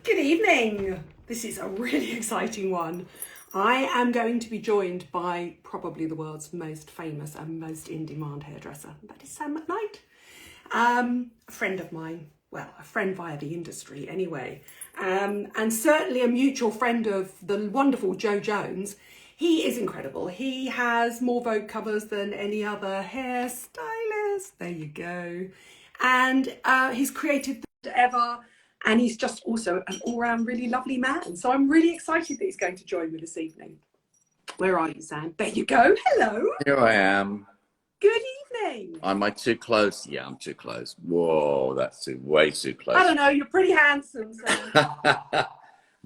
Good evening. This is a really exciting one. I am going to be joined by probably the world's most famous and most in-demand hairdresser. That is Sam McKnight. A friend of mine, well, a friend via the industry anyway, and certainly a mutual friend of the wonderful Jo Jones. He is incredible. He has more Vogue covers than any other hairstylist. There you go. And he's created ever. And he's just also an all-round really lovely man. So I'm really excited that he's going to join me this evening. Where are you, Sam? There you go. Hello. Here I am. Good evening. Am I too close? Yeah, I'm too close. Whoa, that's way too close. I don't know. You're pretty handsome, Sam.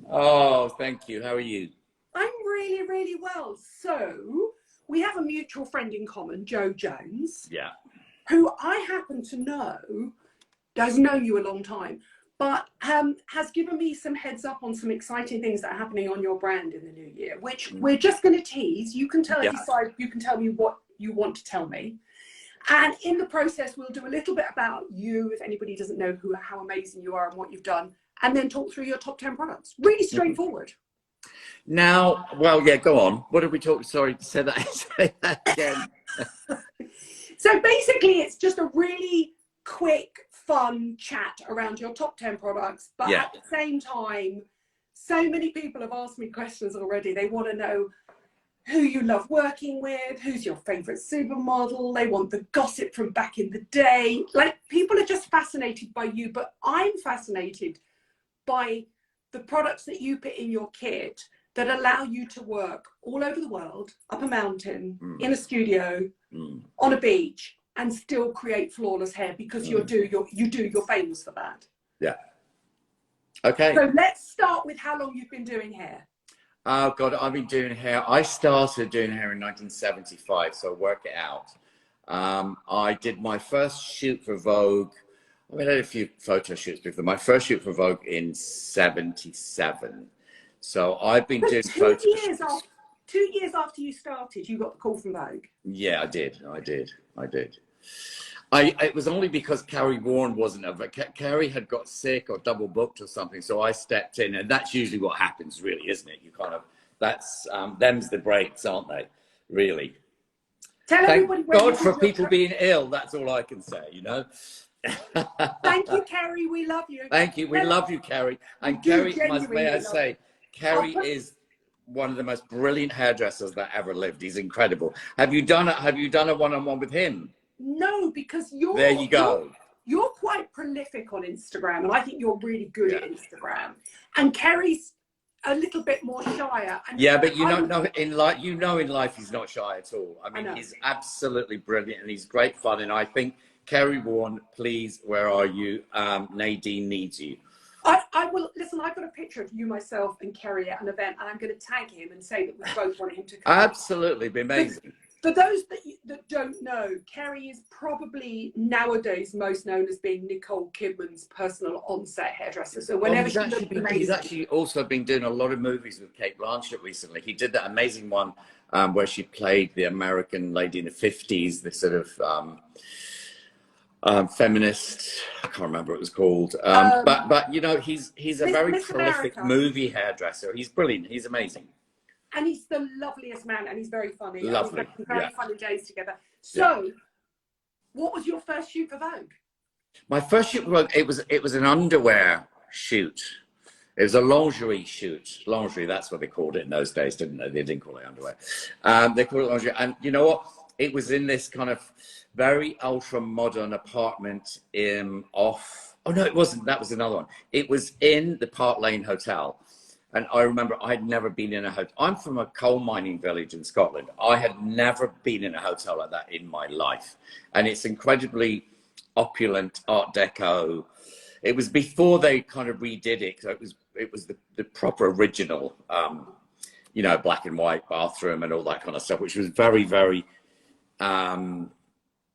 Oh, thank you. How are you? I'm really, really well. So we have a mutual friend in common, Jo Jones. Yeah. Who I happen to know, has known you a long time, but has given me some heads up on some exciting things that are happening on your brand in the new year, which we're just going to tease. You can tell decide. You can tell me what you want to tell me, and in the process, we'll do a little bit about you, if anybody doesn't know how amazing you are and what you've done, and then talk through your top 10 products. Really straightforward. Now, well, yeah, go on. What did we talk? Sorry, say that again. So basically, it's just a really quick, fun chat around your top 10 products, but at the same time, so many people have asked me questions already. They want to know who you love working with, who's your favorite supermodel. They want the gossip from back in the day. Like, people are just fascinated by you, but I'm fascinated by the products that you put in your kit that allow you to work all over the world, up a mountain, in a studio, on a beach, and still create flawless hair, because you're famous for that. Yeah. Okay. So let's start with how long you've been doing hair. Oh God, I've been doing hair. I started doing hair in 1975, so work it out. I did my first shoot for Vogue. I mean, I had a few photo shoots before. My first shoot for Vogue in 77. So I've been doing photo shoots. 2 years after you started, you got the call from Vogue. Yeah, I did. It was only because Carrie Warren wasn't Carrie had got sick or double booked or something, so I stepped in, and that's usually what happens, really, isn't it? You kind of, that's them's the breaks, aren't they? Really. Thank God for people being ill. That's all I can say, you know. Thank you, Carrie. We love you. Thank you. We love you, Carrie. And Carrie, may I say, Carrie is one of the most brilliant hairdressers that ever lived. He's incredible. Have you done a one-on-one with him? No, because there you go. You're quite prolific on Instagram, and I think you're really good at Instagram. And Kerry's a little bit more shyer. And but in life he's not shy at all. I mean, he's absolutely brilliant, and he's great fun. And I think Carrie Warren, please, where are you? Nadine needs you. I will listen. I've got a picture of you, myself, and Kerry at an event, and I'm going to tag him and say that we both want him to come. Absolutely, be amazing. For those that don't know, Kerry is probably nowadays most known as being Nicole Kidman's personal on-set hairdresser. So whenever he's actually also been doing a lot of movies with Kate Blanchett recently. He did that amazing one where she played the American lady in the 50s, the sort of feminist, I can't remember what it was called, but you know, he's a very prolific movie hairdresser. He's brilliant. He's amazing. And he's the loveliest man, and he's very funny. Lovely. We've very funny days together. So, what was your first shoot for Vogue? My first shoot for Vogue, it was an underwear shoot. It was a lingerie shoot. Lingerie, that's what they called it in those days, didn't they? They didn't call it underwear. They called it lingerie. And you know what? It was in this kind of very ultra-modern apartment oh no, it wasn't. That was another one. It was in the Park Lane Hotel. And I remember I'd never been in a hotel. I'm from a coal mining village in Scotland. I had never been in a hotel like that in my life. And it's incredibly opulent, Art Deco. It was before they kind of redid it. So it was the proper original, you know, black and white bathroom and all that kind of stuff, which was very, very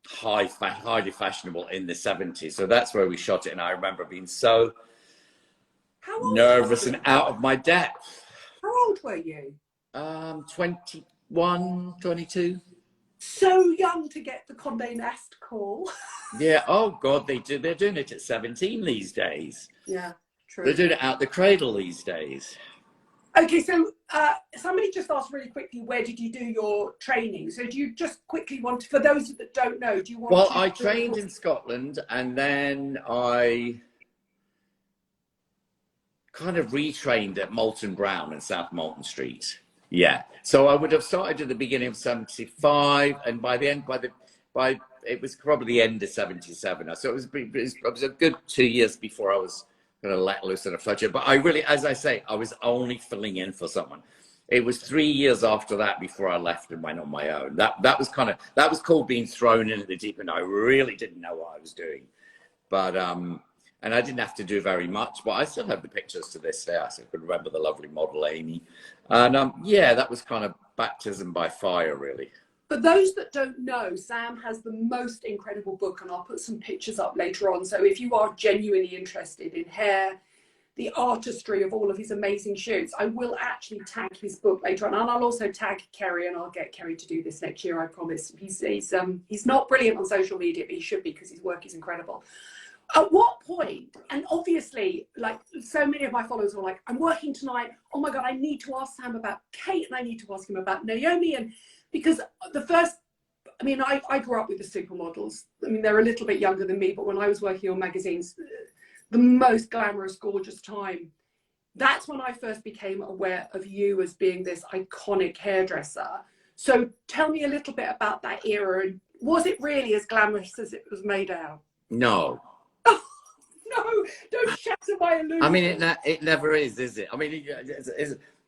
highly fashionable in the 70s. So that's where we shot it. And I remember being so nervous and out of my depth. How old were you? 21, 22. So young to get the Condé Nast call. Yeah. Oh God, they're doing it at 17 these days. Yeah. true. They're doing it out the cradle these days. Okay, so somebody just asked really quickly, where did you do your training? So do you just quickly want to, for those that don't know, do you want Well, to... I trained in Scotland, and then I kind of retrained at Moulton Brown in South Moulton Street. Yeah. So I would have started at the beginning of 75, and by the end, by it was probably the end of 77. So it was a good 2 years before I was going to let loose in a fletcher. But I really, as I say, I was only filling in for someone. It was 3 years after that before I left and went on my own. That was called being thrown in at the deep end. I really didn't know what I was doing, but and I didn't have to do very much. But I still have the pictures to this day. I still can remember the lovely model Amy, and yeah, that was kind of baptism by fire, really. For those that don't know, Sam has the most incredible book, and I'll put some pictures up later on. So if you are genuinely interested in hair, the artistry of all of his amazing shoots, I will actually tag his book later on, and I'll also tag Kerry, and I'll get Kerry to do this next year, I promise. He's not brilliant on social media, but he should be, because his work is incredible. At what point, and obviously, like so many of my followers were like, I'm working tonight, oh my God, I need to ask Sam about Kate, and I need to ask him about Naomi, and because the first, I mean, I grew up with the supermodels. I mean, they're a little bit younger than me, but when I was working on magazines, the most glamorous, gorgeous time, that's when I first became aware of you as being this iconic hairdresser. So tell me a little bit about that era, and was it really as glamorous as it was made out? No. No, don't shatter my illusion. I mean, it never is it? I mean,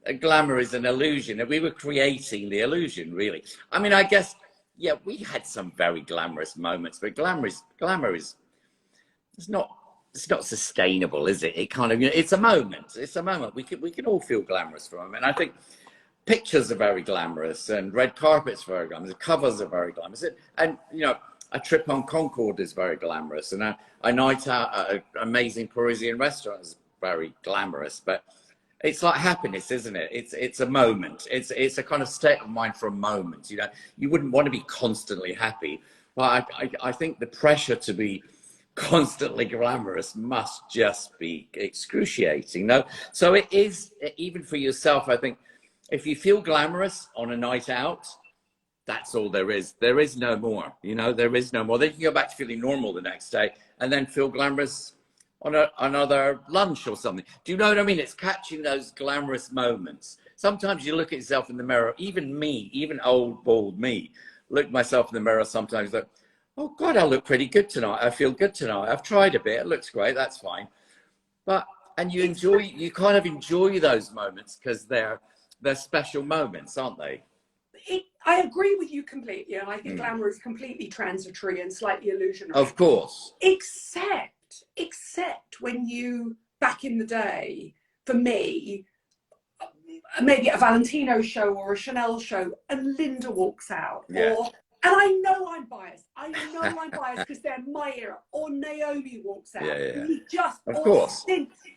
a glamour is an illusion, and we were creating the illusion, really. I mean, I guess, yeah, we had some very glamorous moments, but glamour is it's not sustainable, is it? It kind of, you know, it's a moment. It's a moment. We can all feel glamorous for a moment. I think pictures are very glamorous, and red carpets are very glamorous. Covers are very glamorous, and you know, a trip on Concord is very glamorous, and a night out at an amazing Parisian restaurant is very glamorous. But it's like happiness, isn't it? It's a moment. It's a kind of state of mind for a moment. You know, you wouldn't want to be constantly happy, but I think the pressure to be constantly glamorous must just be excruciating. No, so it is, even for yourself. I think if you feel glamorous on a night out, that's all there is. There is no more. You know, there is no more. Then you can go back to feeling normal the next day, and then feel glamorous on another lunch or something. Do you know what I mean? It's catching those glamorous moments. Sometimes you look at yourself in the mirror, even me, even old bald me, look myself in the mirror sometimes like, oh God, I look pretty good tonight. I feel good tonight. I've tried a bit. It looks great. That's fine. But, and you kind of enjoy those moments because they're special moments, aren't they? I agree with you completely, and I think glamour is completely transitory and slightly illusionary. Of course. Except when you, back in the day, for me, maybe a Valentino show or a Chanel show, and Linda walks out, and I know I'm biased. I know I'm biased because they're my era. Or Naomi walks out. Of course.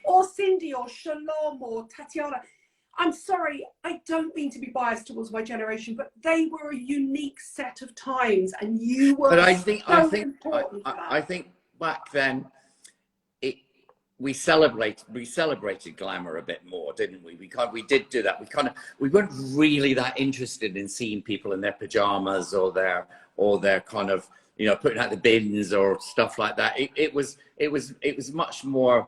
Or Cindy or Shalom or Tatiana. I'm sorry, I don't mean to be biased towards my generation, but they were a unique set of times, and you were. But I think back then, we celebrated glamour a bit more, didn't we? We did do that. We weren't really that interested in seeing people in their pajamas or their kind of, you know, putting out the bins or stuff like that. It was much more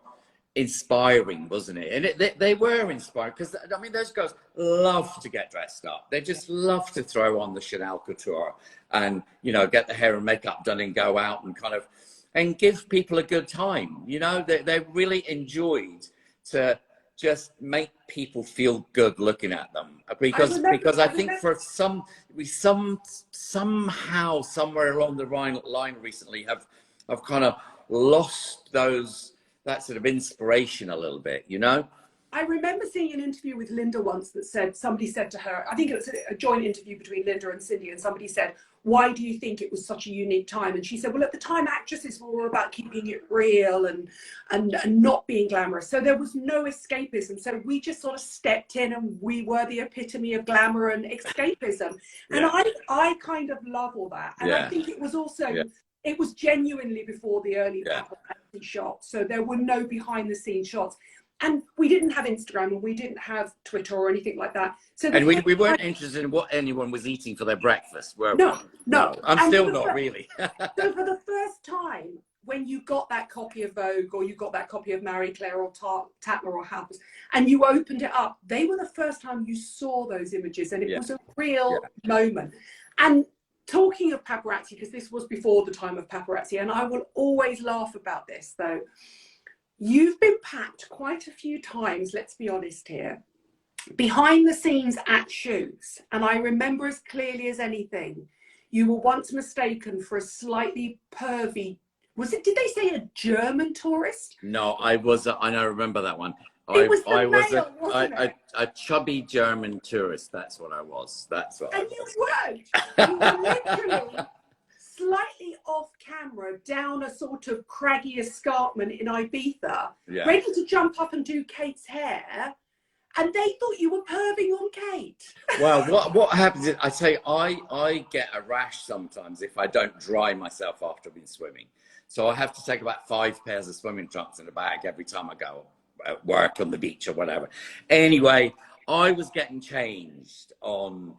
inspiring, wasn't it? And they were inspired because, I mean, those girls love to get dressed up. They just love to throw on the Chanel couture and, you know, get the hair and makeup done and go out and kind of, and give people a good time. You know, they really enjoyed to just make people feel good looking at them, because I think for somehow somewhere along the line recently have kind of lost that sort of inspiration a little bit, you know? I remember seeing an interview with Linda once that somebody said to her, I think it was a joint interview between Linda and Cindy, and somebody said, why do you think it was such a unique time? And she said, well, at the time, actresses were all about keeping it real and not being glamorous. So there was no escapism. So we just sort of stepped in, and we were the epitome of glamour and escapism. And I kind of love all that. And I think it was also it was genuinely before the early Yeah. paparazzi shots. So there were no behind the scenes shots. And we didn't have Instagram and we didn't have Twitter or anything like that. So And we weren't interested in what anyone was eating for their breakfast, were we? No. I'm And still not really. So for the first time, when you got that copy of Vogue or you got that copy of Marie Claire or Tatler or Hapoy, and you opened it up, they were the first time you saw those images, and it was a real moment. And talking of paparazzi, because this was before the time of paparazzi, and I will always laugh about this though, you've been packed quite a few times, let's be honest here, behind the scenes at shoots. And I remember as clearly as anything, you were once mistaken for a slightly pervy, did they say a German tourist? No, I remember that one. It was I was wasn't it? a chubby German tourist. That's what I was. That's what I was. You were literally slightly off camera down a sort of craggy escarpment in Ibiza, ready to jump up and do Kate's hair, and they thought you were perving on Kate. Well, what happens is, I get a rash sometimes if I don't dry myself after I've been swimming. So I have to take about 5 pairs of swimming trunks in a bag every time I go at work on the beach or whatever. Anyway, I was getting changed on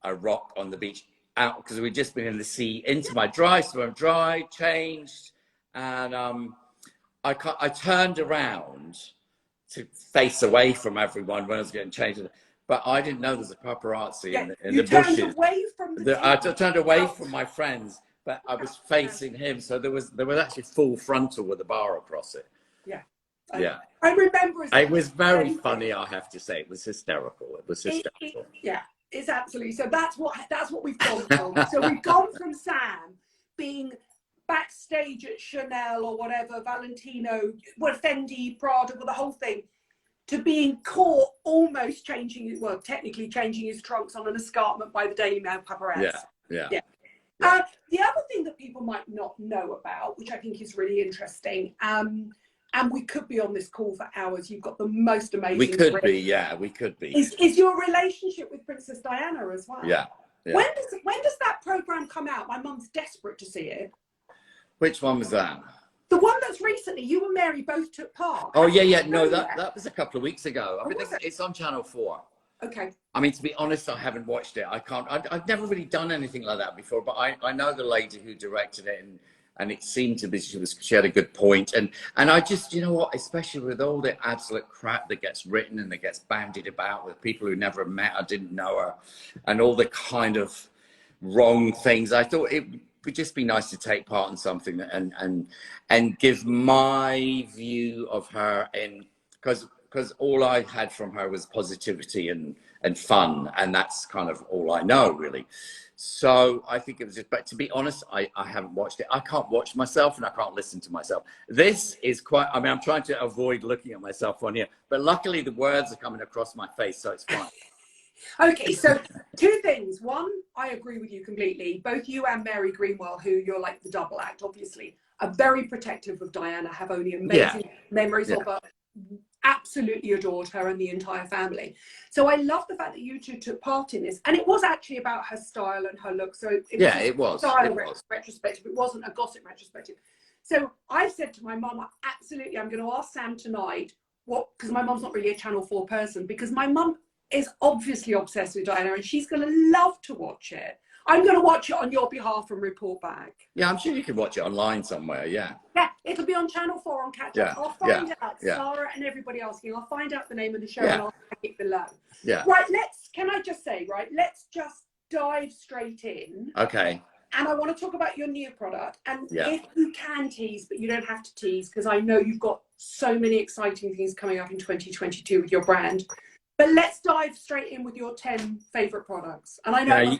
a rock on the beach, out because we'd just been in the sea, into my swim dry, changed, and I turned around to face away from everyone when I was getting changed, but I didn't know there's a paparazzi in the bushes. Away from I turned away from my friends, but I was facing him, so there was actually full frontal with a bar across it. Yeah. I remember it was very funny, I have to say. It was hysterical. It's absolutely. So that's what we've gone from. So we've gone from Sam being backstage at Chanel or whatever, Valentino, Fendi, Prada, with the whole thing, to being caught almost technically changing his trunks on an escarpment by the Daily Mail paparazzi. Yeah. The other thing that people might not know about, which I think is really interesting, and we could be on this call for hours. You've got the most amazing. We could be. Is your relationship with Princess Diana as well? Yeah. When does that program come out? My mum's desperate to see it. Which one was that? The one that's recently. You and Mary both took part. Oh yeah. No, that was a couple of weeks ago. I mean, it's on Channel 4. Okay. I mean, to be honest, I haven't watched it. I've never really done anything like that before, but I know the lady who directed it, and it seemed to be she had a good point. And I just, you know what, especially with all the absolute crap that gets written and that gets bandied about with people who never met or didn't know her, and all the kind of wrong things, I thought it would just be nice to take part in something and give my view of her, because all I had from her was positivity and fun, and that's kind of all I know, really. So I think it was just, but to be honest, I haven't watched it. I can't watch myself and I can't listen to myself. This is quite, I mean, I'm trying to avoid looking at myself on here, but luckily the words are coming across my face, so it's fine. Okay, so 2 things. One, I agree with you completely. Both you and Mary Greenwell, who you're like the double act, obviously, are very protective of Diana, have only amazing memories of her. Absolutely adored her and the entire family. So I love the fact that you two took part in this, and it was actually about her style and her look. So it was style retrospective. It wasn't a gossip retrospective. So I said to my mum, absolutely, I'm going to ask Sam tonight because my mum's not really a Channel 4 person, because my mum is obviously obsessed with Diana and she's going to love to watch it. I'm going to watch it on your behalf and report back. Yeah, I'm sure you can watch it online somewhere, yeah. Yeah, it'll be on Channel 4 on Catch Up. I'll find out, Sarah and everybody asking, I'll find out the name of the show and I'll tag it below. Yeah. Right, let's just dive straight in. Okay. And I want to talk about your new product. And if you can tease, but you don't have to tease, because I know you've got so many exciting things coming up in 2022 with your brand. But let's dive straight in with your 10 favourite products. And I know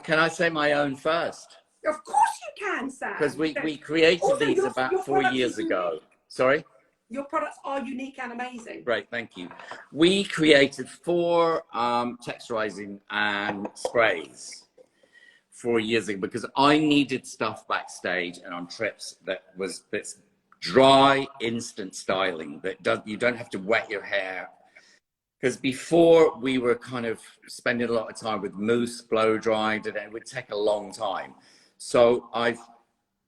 can I say my own first? Of course you can, Sam. Because we created these about 4 years ago. Sorry? Your products are unique and amazing. Great, thank you. We created 4 texturizing and sprays 4 years ago because I needed stuff backstage and on trips that's dry, instant styling, that you don't have to wet your hair. Because before we were kind of spending a lot of time with mousse, blow dried, and it would take a long time. So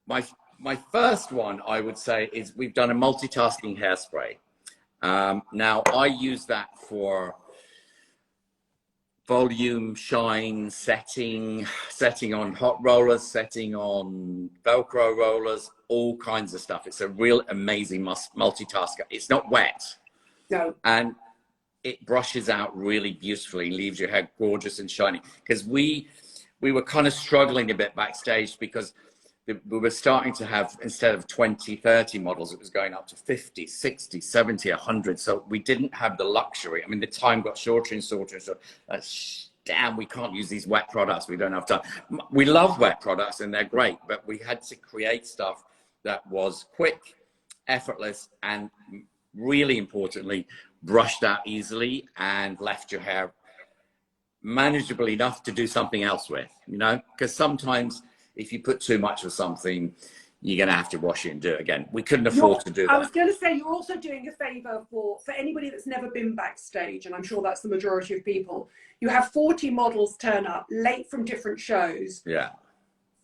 my first one, I would say, is we've done a multitasking hairspray. Now I use that for volume, shine, setting on hot rollers, setting on Velcro rollers, all kinds of stuff. It's a real amazing multitasker. It's not wet. No. And it brushes out really beautifully, leaves your hair gorgeous and shiny. Because we were kind of struggling a bit backstage because we were starting to have, instead of 20, 30 models, it was going up to 50, 60, 70, 100. So we didn't have the luxury. I mean, the time got shorter and shorter. So damn, we can't use these wet products. We don't have time. We love wet products and they're great, but we had to create stuff that was quick, effortless, and really importantly, brushed out easily and left your hair manageable enough to do something else with, you know, because sometimes if you put too much of something, you're going to have to wash it and do it again. We couldn't afford to do that. I was going to say, you're also doing a favor for anybody that's never been backstage, and I'm sure that's the majority of people. You have 40 models turn up late from different shows. Yeah.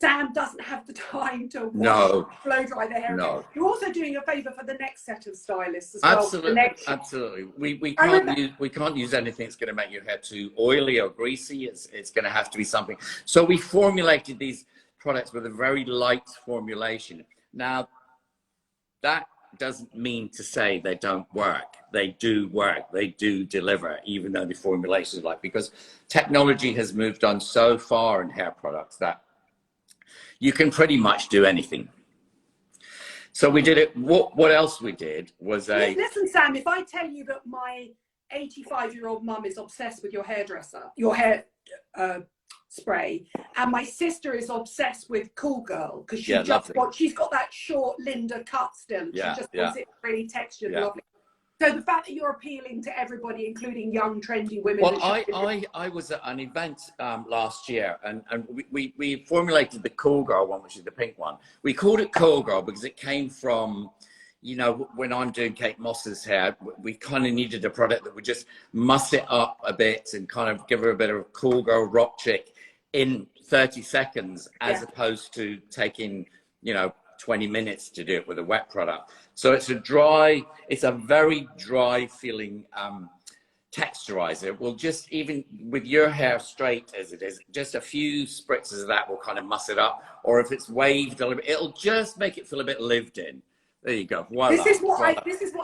Sam doesn't have the time to blow dry their hair. No. You're also doing a favor for the next set of stylists as absolutely, well. Absolutely. We can't use anything that's going to make your hair too oily or greasy. It's going to have to be something. So we formulated these products with a very light formulation. Now, that doesn't mean to say they don't work. They do work. They do deliver, even though the formulation is light, because technology has moved on so far in hair products that you can pretty much do anything. So we did it. What else we did was Listen, Sam, if I tell you that my 85-year-old mum is obsessed with your hair spray, and my sister is obsessed with Cool Girl because she's got that short Linda cut still. And she just wants it really textured, lovely. So the fact that you're appealing to everybody, including young, trendy women. Well, I was at an event last year, and we formulated the Cool Girl one, which is the pink one. We called it Cool Girl because it came from, you know, when I'm doing Kate Moss's hair, we kind of needed a product that would just muss it up a bit and kind of give her a bit of a cool girl rock chick in 30 seconds, as opposed to taking, you know, 20 minutes to do it with a wet product. So it's a very dry feeling texturizer. It will just, even with your hair straight as it is, just a few spritzes of that will kind of muss it up. Or if it's waved a little bit, it'll just make it feel a bit lived in. There you go. Voila. This is what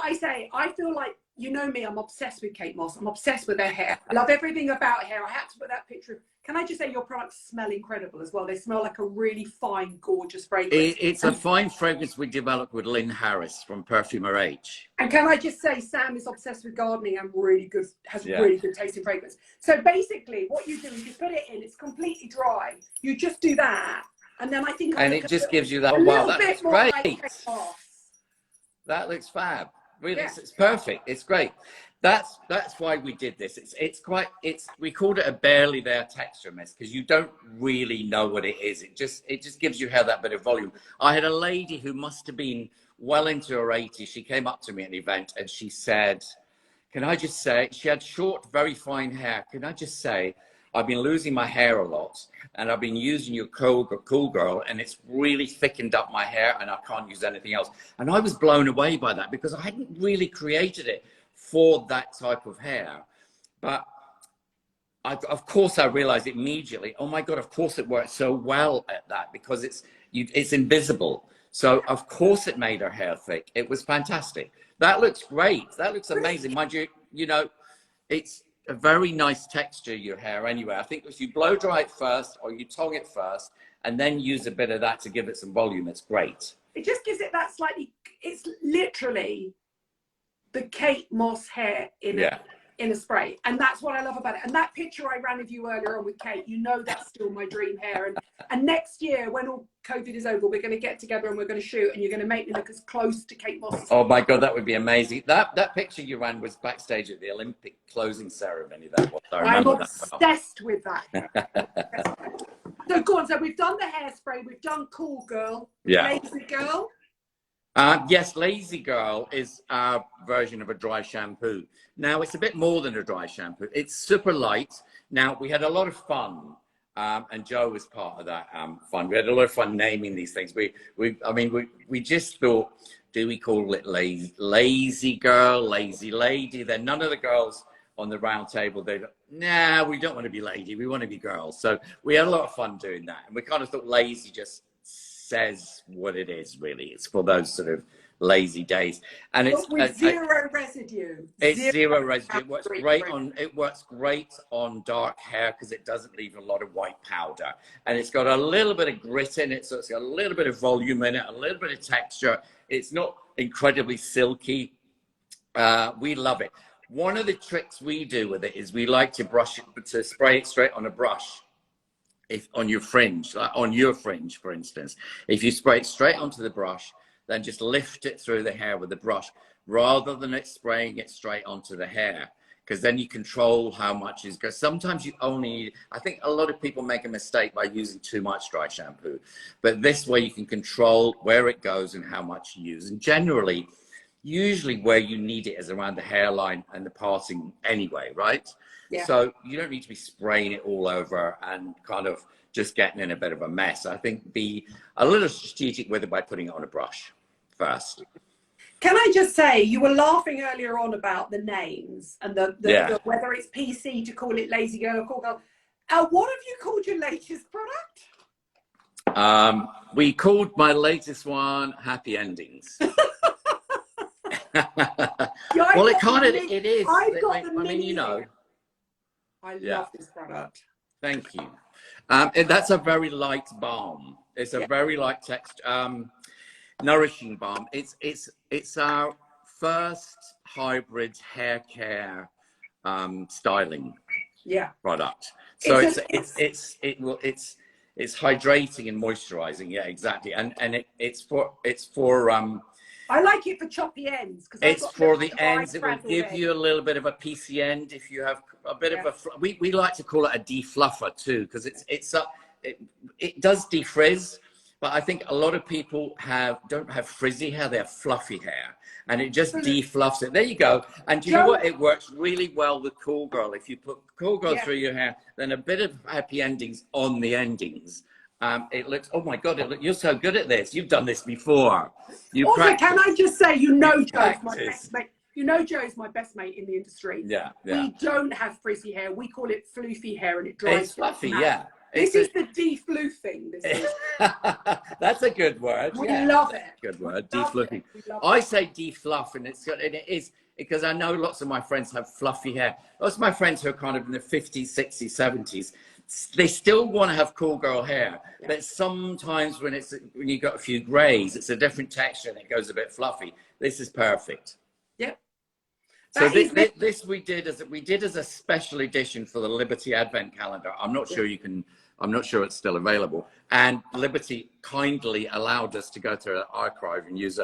I say. I feel like, you know me, I'm obsessed with Kate Moss. I'm obsessed with her hair. I love everything about her hair. I had to put that picture. Can I just say your products smell incredible as well? They smell like a really fine, gorgeous fragrance. It's a fine fragrance we developed with Lynn Harris from Perfumer H. And can I just say, Sam is obsessed with gardening and really good tasting fragrance. So basically what you do is you put it in, it's completely dry. You just do that. And then I think... And it just gives you that, wow, that looks great. That looks fab. Really, it's perfect. It's great. That's why we did this. We called it a barely there texture mist because you don't really know what it is. It just gives your hair that bit of volume. I had a lady who must have been well into her 80s. She came up to me at an event and she said, "Can I just say," she had short, very fine hair. "Can I just say, I've been losing my hair a lot and I've been using your Cool Girl and it's really thickened up my hair and I can't use anything else." And I was blown away by that because I hadn't really created it for that type of hair. But of course I realized immediately, oh my God, of course it works so well at that because it's invisible. So of course it made her hair thick. It was fantastic. That looks great. That looks amazing. Mind you, you know, it's a very nice texture, your hair anyway. I think if you blow dry it first or you tong it first and then use a bit of that to give it some volume, it's great. It just gives it that slightly, it's literally the Kate Moss hair in a spray. And that's what I love about it. And that picture I ran of you earlier on with Kate, you know that's still my dream hair. And next year, when all COVID is over, we're going to get together and we're going to shoot and you're going to make me look as close to Kate Moss as Oh my God, that would be amazing. That picture you ran was backstage at the Olympic closing ceremony. That was. I'm obsessed with that. So go on. So we've done the hairspray. We've done Cool Girl. Lazy Girl. Yes, Lazy Girl is our version of a dry shampoo. Now, it's a bit more than a dry shampoo. It's super light. Now, we had a lot of fun And Joe was part of that fun. We had a lot of fun naming these things. We just thought, do we call it lazy girl, lazy lady? Then none of the girls on the round table, they nah, we don't want to be lady, we want to be girls. So we had a lot of fun doing that. And we kind of thought lazy just says what it is, really. It's for those sort of lazy days. And it's with zero residue. It's zero residue. It works great on dark hair because it doesn't leave a lot of white powder. And it's got a little bit of grit in it, so it's got a little bit of volume in it, a little bit of texture. It's not incredibly silky. We love it. One of the tricks we do with it is we like to brush it, to spray it straight on a brush. If on your fringe, like on your fringe, for instance, if you spray it straight onto the brush, then just lift it through the hair with the brush rather than it spraying it straight onto the hair, because then you control how much is going. Sometimes you only need, I think a lot of people make a mistake by using too much dry shampoo, but this way you can control where it goes and how much you use. And generally, usually where you need it is around the hairline and the parting anyway, right? Yeah. So you don't need to be spraying it all over and kind of just getting in a bit of a mess. I think be a little strategic with it by putting it on a brush first. Can I just say, you were laughing earlier on about the names and the whether it's PC to call it lazy girl or cool girl. What have you called your latest product? We called my latest one Happy Endings. Well, it kind of, it is. I mean, you know. I love this product. Thank you. And that's a very light balm. It's a very light text, nourishing balm. It's our first hybrid hair care styling product. So it's hydrating and moisturizing. Yeah, exactly. And it's for I like it for choppy ends. It's for the ends. It will give you a little bit of a PC end if you have a bit of a. We like to call it a defluffer too, because it does defrizz, but I think a lot of people don't have frizzy hair; they have fluffy hair, and it just defluffs it. There you go. And do you know what? It works really well with Cool Girl. If you put Cool Girl through your hair, then a bit of Happy Endings on the endings. It looks, oh my God, you're so good at this. You've done this before. Also, can I just say, Joe's my best mate. Joe's my best mate in the industry. Yeah. We don't have frizzy hair. We call it floofy hair, and it dries. It's fluffy, yeah. This is the de-floofing. That's a good word. We love it. Good word, de-floofing. I say de-fluff, and it is because I know lots of my friends have fluffy hair. Lots of my friends who are kind of in the 50s, 60s, 70s, they still want to have cool girl hair, but sometimes when you got a few grays, it's a different texture and it goes a bit fluffy. This is perfect. Yep. So this we did as a special edition for the Liberty Advent Calendar. I'm not sure it's still available. And Liberty kindly allowed us to go to their archive and use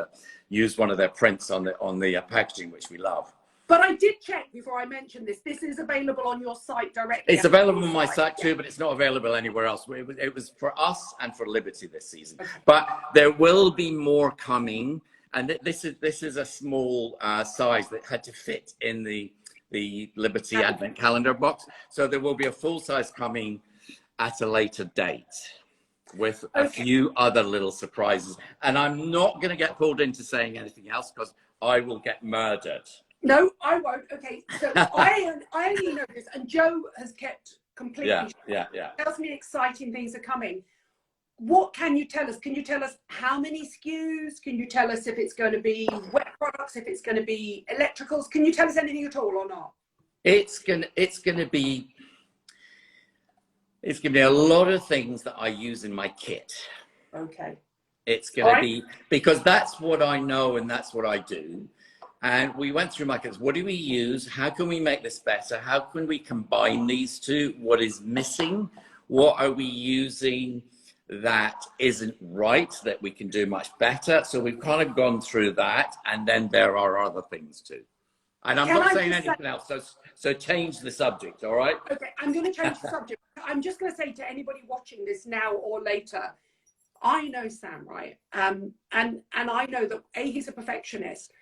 one of their prints on the packaging, which we love. But I did check before I mentioned this. This is available on your site directly. It's available on my site too, but it's not available anywhere else. It was for us and for Liberty this season. Okay. But there will be more coming. And this is a small size that had to fit in the Liberty Advent Calendar box. So there will be a full size coming at a later date with a few other little surprises. And I'm not going to get pulled into saying anything else because I will get murdered. No, I won't. Okay, so I only know this, and Joe has kept completely. Yeah. Tells me exciting things are coming. What can you tell us? Can you tell us how many SKUs? Can you tell us if it's going to be wet products, if it's going to be electricals? Can you tell us anything at all or not? It's gonna be a lot of things that I use in my kit. Okay. It's gonna be, because that's what I know and that's what I do. And we went through my kits. What do we use? How can we make this better? How can we combine these two? What is missing? What are we using that isn't right that we can do much better? So we've kind of gone through that, and then there are other things too. And I'm not saying anything else, so change the subject, all right? Okay, I'm going to change the subject. I'm just going to say to anybody watching this now or later, I know Sam, right? And I know that he's a perfectionist,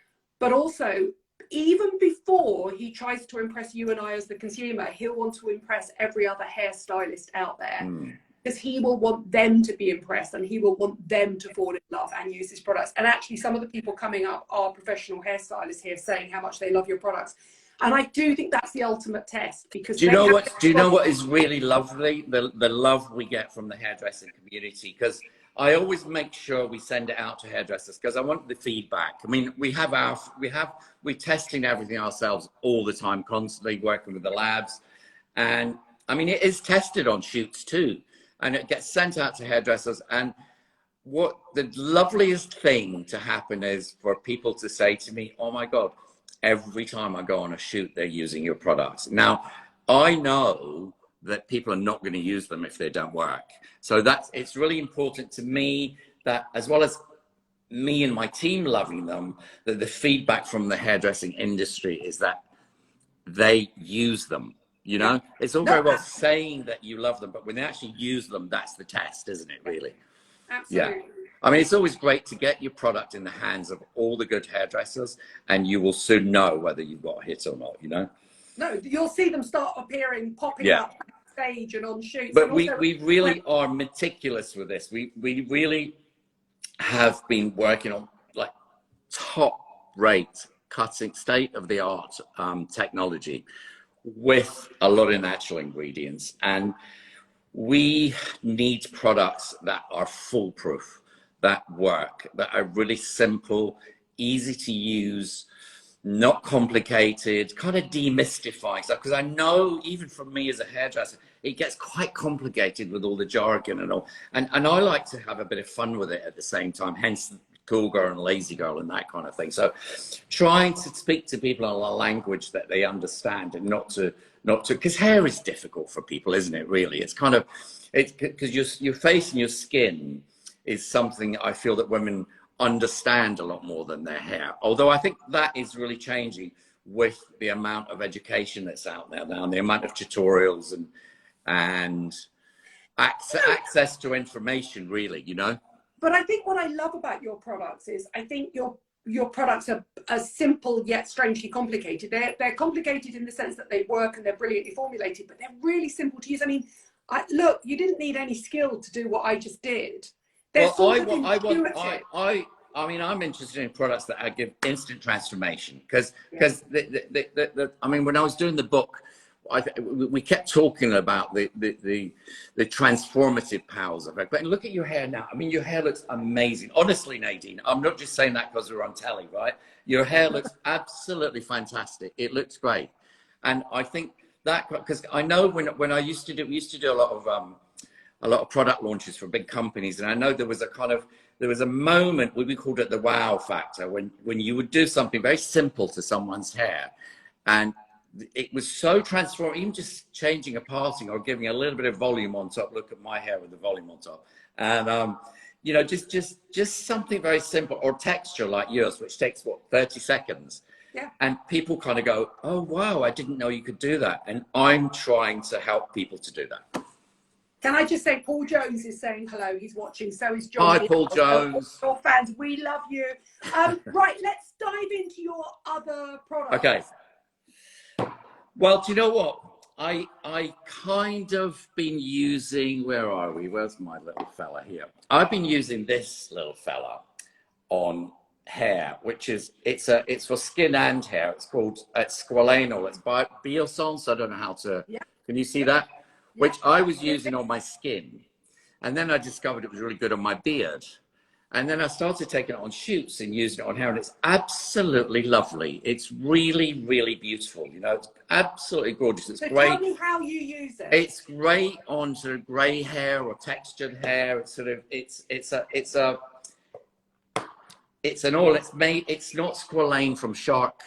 but also even before before he tries to impress you and I as the consumer, he'll want to impress every other hairstylist out there. Because he will want them to be impressed and he will want them to fall in love and use his products. And actually, some of the people coming up are professional hairstylists here saying how much they love your products. And I do think that's the ultimate test, because do you know what is really lovely? The love we get from the hairdressing community, because I always make sure we send it out to hairdressers because I want the feedback. I mean, we're testing everything ourselves all the time, constantly working with the labs. And I mean, it is tested on shoots too. And it gets sent out to hairdressers. And what the loveliest thing to happen is for people to say to me, oh my God, every time I go on a shoot, they're using your products. Now, I know that people are not going to use them if they don't work. So it's really important to me that, as well as me and my team loving them, that the feedback from the hairdressing industry is that they use them. You know, it's all very well saying that you love them, but when they actually use them, that's the test, isn't it, really? Absolutely. Yeah. I mean, it's always great to get your product in the hands of all the good hairdressers, and you will soon know whether you've got a hit or not, you know? No, you'll see them start popping up stage and on shoots. But we really are meticulous with this. We really have been working on like top rate cutting, state of the art technology with a lot of natural ingredients, and we need products that are foolproof, that work, that are really simple, easy to use, not complicated, kind of demystifying stuff. Because I know even for me as a hairdresser, it gets quite complicated with all the jargon and all. And I like to have a bit of fun with it at the same time, hence cool girl and lazy girl and that kind of thing. So trying to speak to people in a language that they understand, and not to, because hair is difficult for people, isn't it, really? It's kind of, it's because your face and your skin is something I feel that women understand a lot more than their hair. Although I think that is really changing with the amount of education that's out there now, and the amount of tutorials and access to information, really, you know? But I think what I love about your products is I think your products are simple yet strangely complicated. They're complicated in the sense that they work and they're brilliantly formulated, but they're really simple to use. I mean, look, you didn't need any skill to do what I just did. They're I mean, I'm interested in products that I give instant transformation, because I mean, when I was doing the book, we kept talking about the transformative powers of it. But look at your hair now. I mean, your hair looks amazing. Honestly, Nadine, I'm not just saying that because we're on telly, right? Your hair looks absolutely fantastic. It looks great. And I think that, because I know when we used to do a lot of product launches for big companies, and I know there was a moment we called it the wow factor, when you would do something very simple to someone's hair, and it was so transformative, even just changing a parting or giving a little bit of volume on top. Look at my hair with the volume on top. And, you know, just something very simple, or texture like yours, which takes, 30 seconds. Yeah. And people kind of go, oh, wow, I didn't know you could do that. And I'm trying to help people to do that. Can I just say, Paul Jones is saying hello. He's watching. So is John. Hi, Paul Jones. Your fans, we love you. Right, let's dive into your other products. Okay. Well, do you know what? I kind of been using, where are we? Where's my little fella here? I've been using this little fella on hair, which is, it's for skin and hair. It's called Squalane Oil. It's by Biossance. I don't know how to, can you see that? Which I was using on my skin. And then I discovered it was really good on my beard. And then I started taking it on shoots and using it on hair, and it's absolutely lovely. It's really, really beautiful. You know, it's absolutely gorgeous. It's great. Tell me how you use it. It's great on sort of grey hair or textured hair. It's sort of, it's an oil. It's not squalane from shark.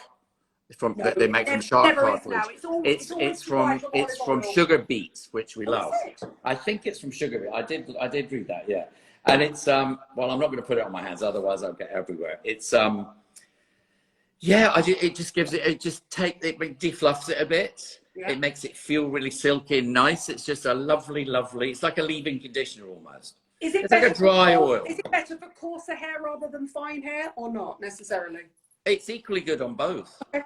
That they make from shark cartilage. It's from sugar beets, which we love. I think it's from sugar beet. I did read that, yeah. And it's well, I'm not going to put it on my hands, otherwise I'll get everywhere. It's yeah, it just gives it defluffs it a bit. Yeah. It makes it feel really silky and nice. It's just a lovely, it's like a leave-in conditioner almost. It's like a dry oil. Is it better for coarser hair rather than fine hair, or not necessarily? It's equally good on both. Okay.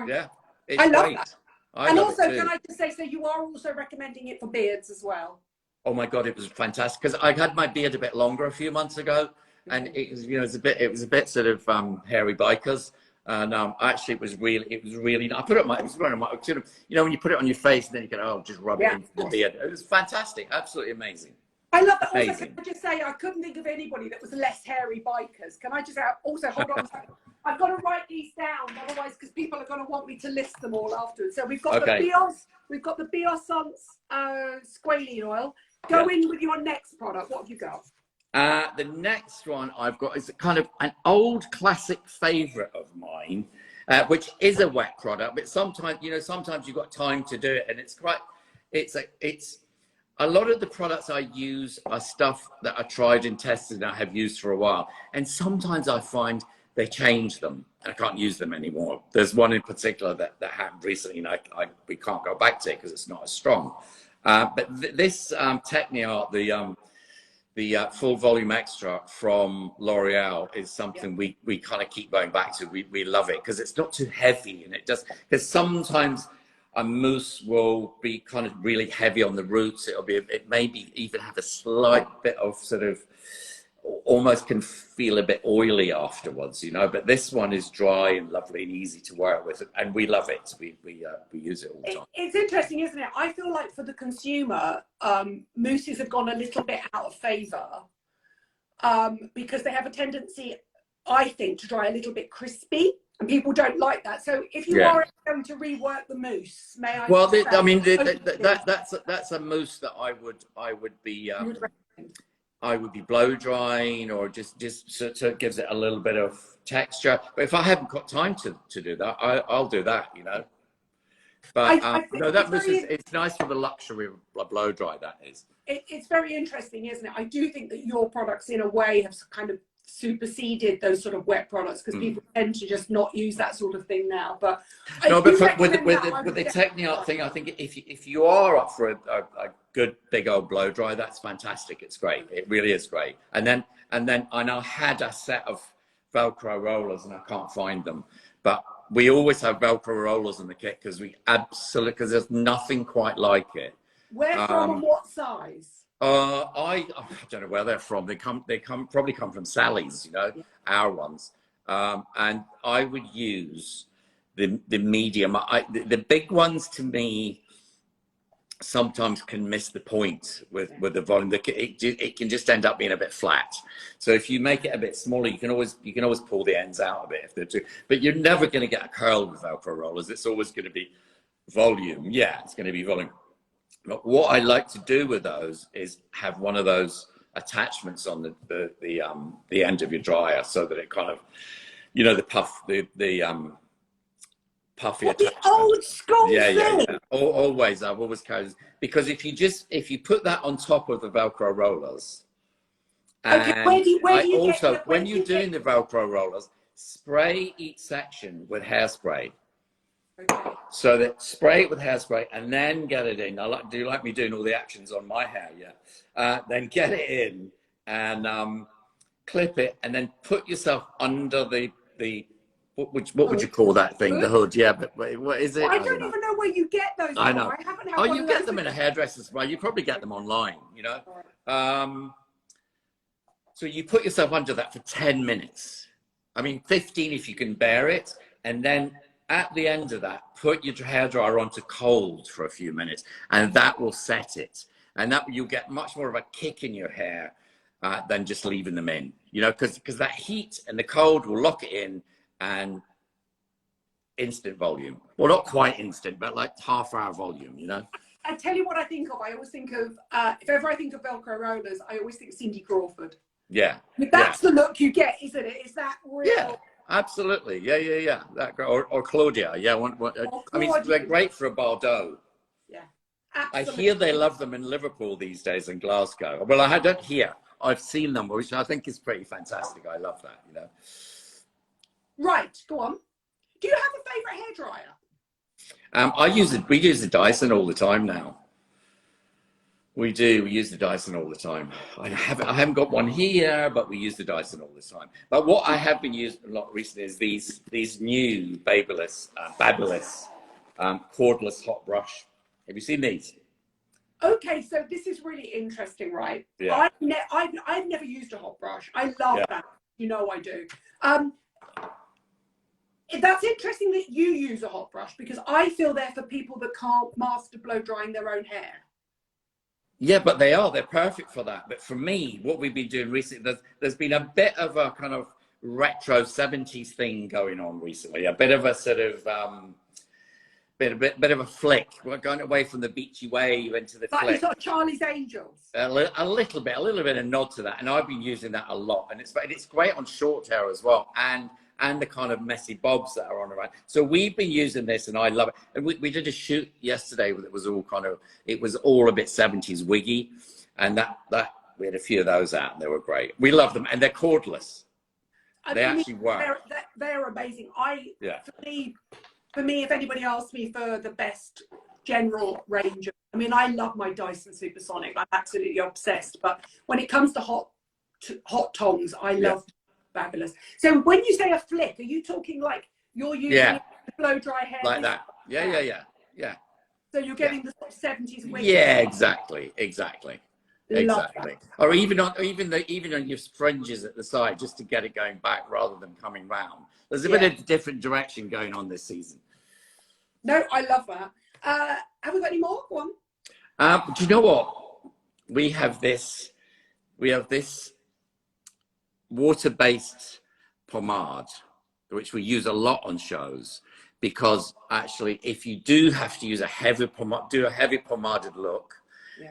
Yeah, I it's love great. that. I And love also, it too. can I just say, so you are also recommending it for beards as well? Oh my God, it was fantastic because I had my beard a bit longer a few months ago, and it was, you know, it was a bit sort of hairy bikers. And actually, it was really. I put it on my, it was one of my, sort of, you know, when you put it on your face and then you can, oh, just rub it Yeah, into of the course. beard. It was fantastic, absolutely amazing, I love that. Also, can amazing. I just say, I couldn't think of anybody that was less hairy bikers. Can I just also hold on a second? I've got to write these down, otherwise, because people are going to want me to list them all afterwards. So we've got the Okay. Biossance Squalane Oil. Yeah. Go in with your next product. What have you got? The next one I've got is kind of an old classic favorite of mine, which is a wet product, but sometimes, you know, sometimes you've got time to do it, and it's quite, it's a lot of the products I use are stuff that I tried and tested and I have used for a while. And sometimes I find they change them and I can't use them anymore. There's one in particular that happened recently and we can't go back to it because it's not as strong. But this Techniart, the full volume extra from L'Oreal is something we kind of keep going back to. We love it because it's not too heavy, and it just, because sometimes a mousse will be kind of really heavy on the roots. It maybe even have a slight bit of sort of, almost can feel a bit oily afterwards, you know, but this one is dry and lovely and easy to work with, and we love it. We use it all the time. It's interesting, isn't it? I feel like for the consumer, mousses have gone a little bit out of favor because they have a tendency, I think, to dry a little bit crispy, and people don't like that. So if you are going to rework the mousse, may I? Well, I mean, that's a mousse that I would be blow drying, or just so it gives it a little bit of texture. But if I haven't got time to do that, I'll do that, you know. But I think no, that mousse it's nice for the luxury of blow dry. That is. It's very interesting, isn't it? I do think that your products, in a way, have kind of superseded those sort of wet products because people tend to just not use that sort of thing now. But no, but with the Techniart thing, I think if you are up for a good big old blow dry, that's fantastic. It's great. It really is great. And then I now had a set of Velcro rollers and I can't find them, but we always have Velcro rollers in the kit because because there's nothing quite like it. Where from and what size? I don't know where they're from. They probably come from Sally's, you know, our ones. And I would use the medium. The big ones, to me, sometimes can miss the point with the volume. It can just end up being a bit flat. So if you make it a bit smaller, you can always pull the ends out a bit if they're too. But you're never going to get a curl with Velcro rollers. It's always going to be volume. Yeah, it's going to be volume. But what I like to do with those is have one of those attachments on the end of your dryer, so that it kind of, you know, the puffy attachment. The old school thing. Yeah. Always, I've always carried, because if you put that on top of the Velcro rollers, and when you're doing the Velcro rollers, spray each section with hairspray. Okay. So that spray it with hairspray and then get it in. Do you like me doing all the actions on my hair? Yeah. Then get it in and clip it, and then put yourself under the what would you call that thing? The hood. Yeah, but what is it? Well, I don't even know where you get those. I know. I haven't had you get them in a hairdresser's. Well, you probably get them online. You know. So you put yourself under that for 10 minutes. I mean, 15 if you can bear it, and then at the end of that, put your hairdryer onto cold for a few minutes, and that will set it. And that you'll get much more of a kick in your hair than just leaving them in, you know, because that heat and the cold will lock it in, and instant volume. Well, not quite instant, but like half-hour volume, you know. I tell you what I think of. I always think of, if ever I think of Velcro rollers, I always think Cindy Crawford. Yeah. That's the look you get, isn't it? Is that real? Yeah. Absolutely, yeah. That or Claudia, yeah. I mean, they're great for a Bordeaux. Yeah, absolutely. I hear they love them in Liverpool these days and Glasgow. Well, I don't hear. I've seen them, which I think is pretty fantastic. I love that, you know. Right, go on. Do you have a favourite hairdryer? We use the Dyson all the time now. We do. We use the Dyson all the time. I haven't got one here, but we use the Dyson all the time. But what I have been using a lot recently is these new fabulous cordless hot brush. Have you seen these? Okay, so this is really interesting, right? Yeah. I've never used a hot brush. I love that. You know I do. That's interesting that you use a hot brush, because I feel they're for people that can't master blow drying their own hair. Yeah, but they're perfect for that. But for me, what we've been doing recently, there's been a bit of a kind of retro 70s thing going on recently, a bit of a sort of bit of a flick. We're going away from the beachy wave into the flick. Sort of Charlie's Angels. A little bit of nod to that, and I've been using that a lot, and it's great on short hair as well, and the kind of messy bobs that are on around. So we've been using this, and I love it. And we did a shoot yesterday that was all a bit 70s wiggy, and that we had a few of those out, and they were great. We love them, and they're cordless. They actually work. They're amazing. Yeah. For me, if anybody asks me for the best general range, I mean, I love my Dyson Supersonic. I'm absolutely obsessed. But when it comes to hot tongs, I love fabulous. So when you say a flick, are you talking like you're using it to blow dry hair like that? Yeah. So you're getting the sort of 70s wig. Yeah, exactly. Or even on your fringes at the side, just to get it going back rather than coming round. There's a bit of different direction going on this season. No, I love that. Have we got any more? Go on. Do you know what? We have this water-based pomade, which we use a lot on shows, because actually, if you do have to use a heavy pomaded look,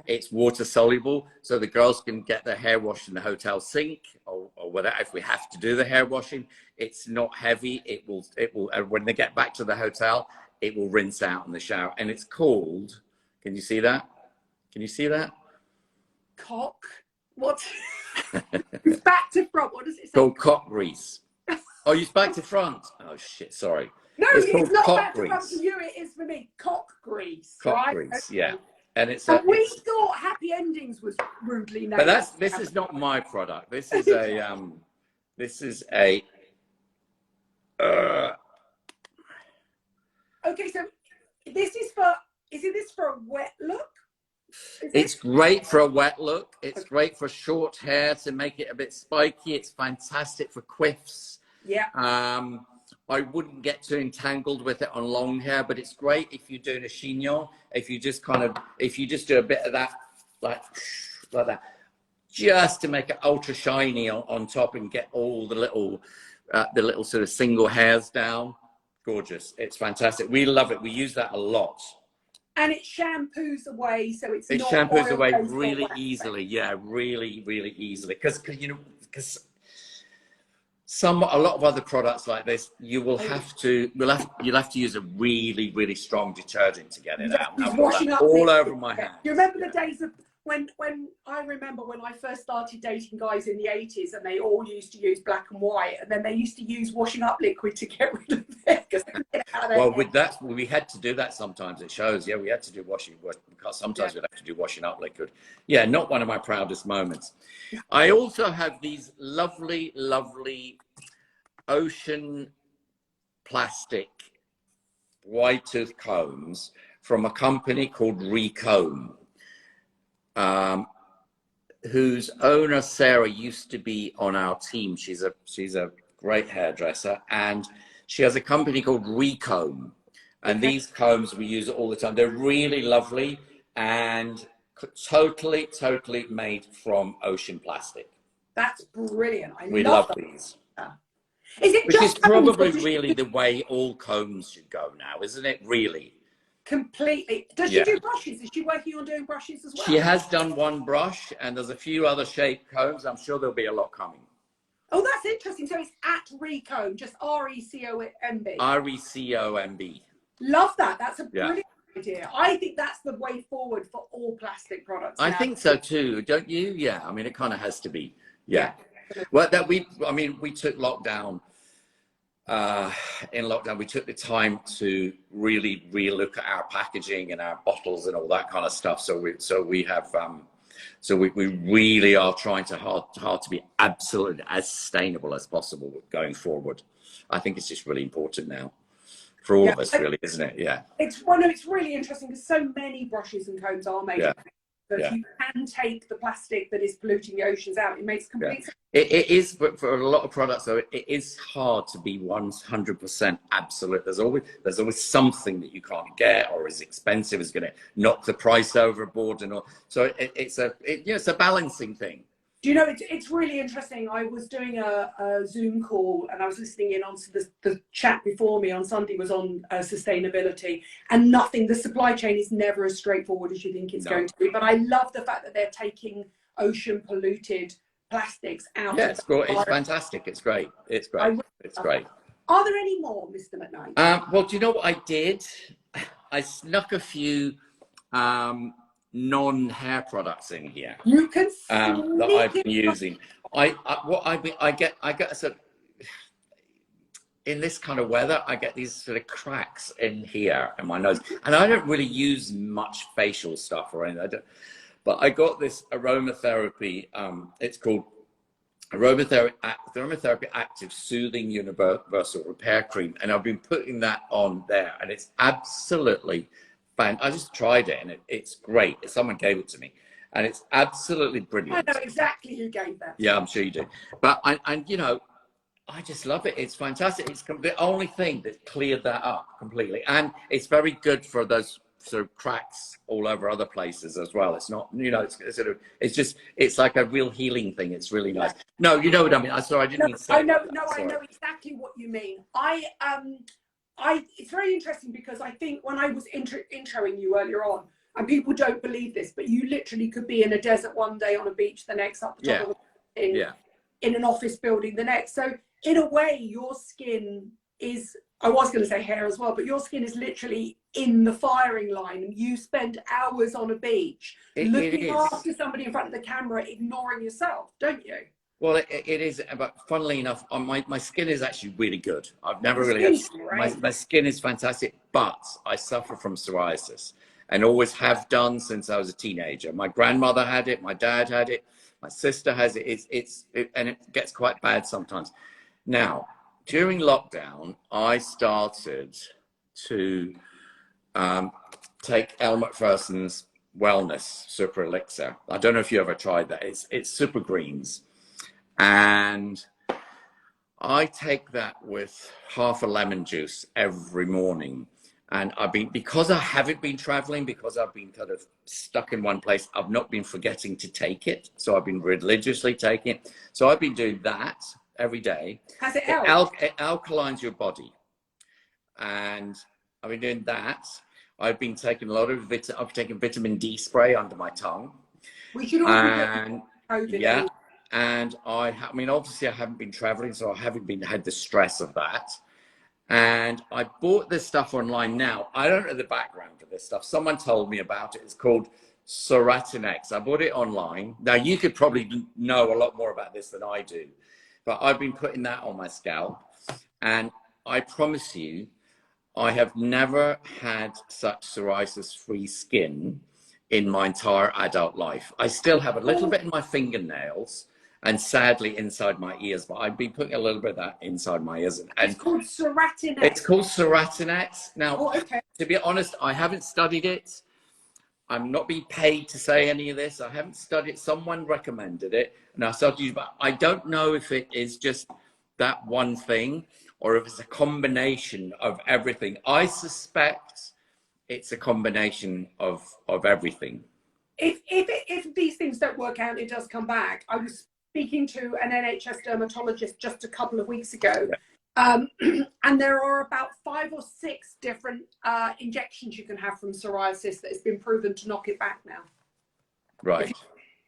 it's water soluble, so the girls can get their hair washed in the hotel sink or whatever. If we have to do the hair washing, it's not heavy. It will. When they get back to the hotel, it will rinse out in the shower, and it's called. Can you see that? Cock. What? It's back to front. What does it say? Called cock grease. Oh, you back to front. Oh shit, sorry. No, it's not back to front for you. It is for me. Cock grease. Cock grease. Okay. Yeah. And we thought Happy Endings was rudely named. But this is not my product. This is a Okay, so isn't this for a wet look? It's great for a wet look. It's great for short hair to make it a bit spiky. It's fantastic for quiffs. Yeah. I wouldn't get too entangled with it on long hair, but it's great if you're doing a chignon. If you just do a bit of that, like that, just to make it ultra shiny on top and get all the little sort of single hairs down. Gorgeous. It's fantastic. We love it. We use that a lot. And it shampoos away, so it shampoos away really easily. Yeah, really, really easily. Because a lot of other products like this, you'll have to use a really, really strong detergent to get it out. Washing up all over my hands. You remember the days of when I first started dating guys in the 80s, and they all used to use black and white, and then they used to use washing up liquid to get rid of it. We had to do that sometimes. It shows. Yeah, we had to do because sometimes we'd have to do washing up liquid. Yeah, not one of my proudest moments. I also have these lovely, lovely ocean plastic wide tooth combs from a company called Recomb, whose owner Sarah used to be on our team. She's a great hairdresser, and she has a company called Recomb, and these combs we use all the time. They're really lovely and totally made from ocean plastic. That's brilliant. We love these. Which is probably really the way all combs should go now, isn't it? Really. Completely. Does she do brushes? Is she working on doing brushes as well? She has done one brush, and there's a few other shaped combs. I'm sure there'll be a lot coming. Oh, that's interesting. So it's at Recomb, just RECOMB. RECOMB. Love that. That's a brilliant idea. I think that's the way forward for all plastic products. I think so too, don't you? Yeah. I mean, it kind of has to be. Yeah. Well, we took lockdown in lockdown, we took the time to really relook at our packaging and our bottles and all that kind of stuff. So we have, we really are trying hard to be absolutely as sustainable as possible going forward. I think it's just really important now for all of us, really, isn't it? Yeah. It's really interesting because so many brushes and combs are made. Yeah. So if you can take the plastic that is polluting the oceans out, it makes complete sense. It is, but for a lot of products, though, it is hard to be 100% absolute. There's always something that you can't get, or is expensive, is going to knock the price overboard, and all. So it's a balancing thing. Do you know, it's really interesting. I was doing a Zoom call and I was listening in on the chat before me on Sunday was on sustainability, and the supply chain is never as straightforward as you think it's going to be. But I love the fact that they're taking ocean polluted plastics out. Yeah, it's fantastic. It's great. It's great. It's great. Are there any more, Mr. McKnight? Well, do you know what I did? I snuck a few non-hair products in here. You can that I've been using. I get sort of, in this kind of weather, I get these sort of cracks in here in my nose, and I don't really use much facial stuff or anything. But I got this aromatherapy. It's called Aromatherapy Active Soothing Universal Repair Cream, and I've been putting that on there, and it's absolutely I just tried it, and it's great. Someone gave it to me, and it's absolutely brilliant. I know exactly who gave that. Yeah, I'm sure you do. But I just love it. It's fantastic. It's the only thing that cleared that up completely, and it's very good for those sort of cracks all over other places as well. It's not, it's like a real healing thing. It's really nice. No, you know what I mean. I didn't mean to say. I know exactly what you mean. It's very interesting because I think when I was introing you earlier on, and people don't believe this, but you literally could be in a desert one day, on a beach the next, up the top of in an office building the next. So in a way, your skin is, I was going to say hair as well, but your skin is literally in the firing line, and you spend hours on a beach looking after somebody in front of the camera, ignoring yourself, don't you? Well, it is, but funnily enough, my skin is actually really good. I've never really had, my skin is fantastic, but I suffer from psoriasis, and always have done since I was a teenager. My grandmother had it, my dad had it, my sister has it. And it gets quite bad sometimes. Now, during lockdown, I started to take Elle Macpherson's Wellness Super Elixir. I don't know if you ever tried that. It's super greens. And I take that with half a lemon juice every morning. And because I haven't been traveling, because I've been kind of stuck in one place, I've not been forgetting to take it. So I've been religiously taking it. So I've been doing that every day. Has it helped? It alkalines your body. And I've been doing that. I've been taking I've taken vitamin D spray under my tongue. We should all be COVID. Yeah. And I mean, obviously I haven't been traveling, so I haven't had the stress of that. And I bought this stuff online now. I don't know the background of this stuff. Someone told me about it. It's called Psoratinex. I bought it online. Now, you could probably know a lot more about this than I do, but I've been putting that on my scalp. And I promise you, I have never had such psoriasis-free skin in my entire adult life. I still have a little bit in my fingernails, and sadly inside my ears, but I've been putting a little bit of that inside my ears. And it's called Psoratinex. It's called Psoratinex. Now, to be honest, I haven't studied it. I'm not being paid to say any of this. I haven't studied it. Someone recommended it, and I started using it. But I don't know if it is just that one thing, or if it's a combination of everything. I suspect it's a combination of everything. If these things don't work out, it does come back. I was speaking to an NHS dermatologist just a couple of weeks ago, and there are about 5 or 6 different injections you can have from psoriasis that has been proven to knock it back now. Right. If